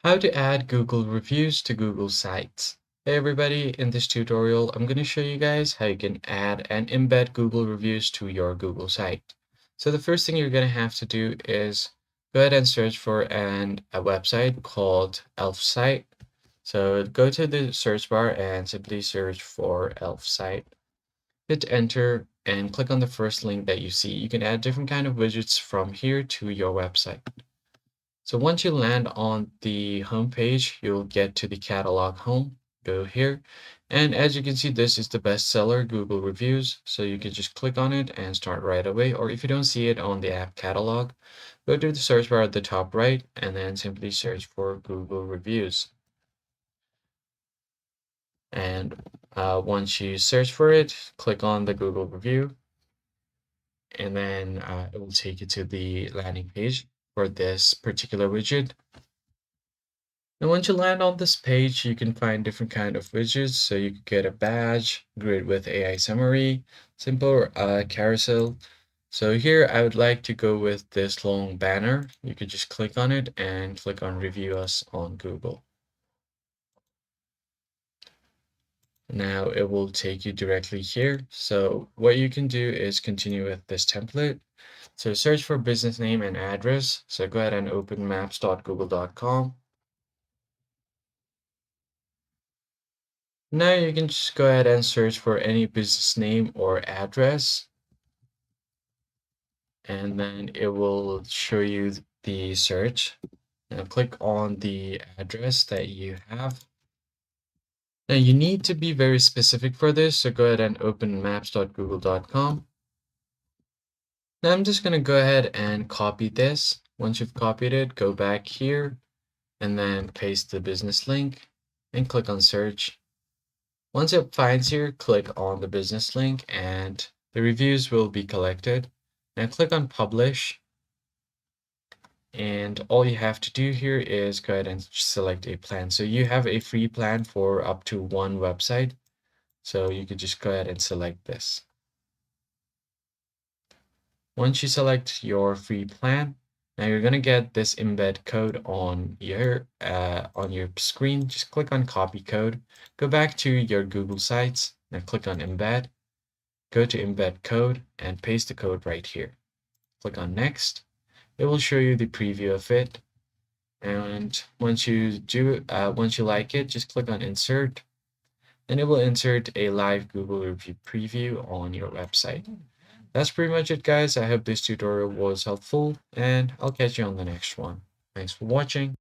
How to add Google reviews to Google Sites. Hey everybody, in this tutorial, I'm going to show you guys how you can add and embed Google reviews to your Google site. So the first thing you're going to have to do is go ahead and search for a website called Elfsight. So go to the search bar and simply search for Elfsight. Hit enter and click on the first link that you see. You can add different kind of widgets from here to your website. So once you land on the home page, you'll get to the catalog home. Go here. And as you can see, this is the bestseller Google reviews. So you can just click on it and start right away. Or if you don't see it on the app catalog, go to the search bar at the top right and then simply search for Google reviews. And once you search for it, click on the Google review. And then it will take you to the landing page for this particular widget. And once you land on this page, you can find different kind of widgets. So you could get a badge, grid with AI summary, simple carousel. So here I would like to go with this long banner. You could just click on it and click on review us on Google. Now it will take you directly here. So what you can do is continue with this template. So search for business name and address. So go ahead and open maps.google.com. Now you can just go ahead and search for any business name or address, and then it will show you the search. Now click on the address that you have. Now you need to be very specific for this, so go ahead and open maps.google.com. Now I'm just going to go ahead and copy this. Once you've copied it, go back here and then paste the business link and click on search. Once it finds here, click on the business link and the reviews will be collected. Now click on publish. And all you have to do here is go ahead and select a plan. So you have a free plan for up to one website. So you could just go ahead and select this. Once you select your free plan, now you're going to get this embed code on your screen. Just click on copy code, go back to your Google Sites, now click on embed, go to embed code and paste the code right here. Click on next. It will show you the preview of it. And once you like it, just click on insert and it will insert a live Google review preview on your website. That's pretty much it, guys. I hope this tutorial was helpful and I'll catch you on the next one. Thanks for watching.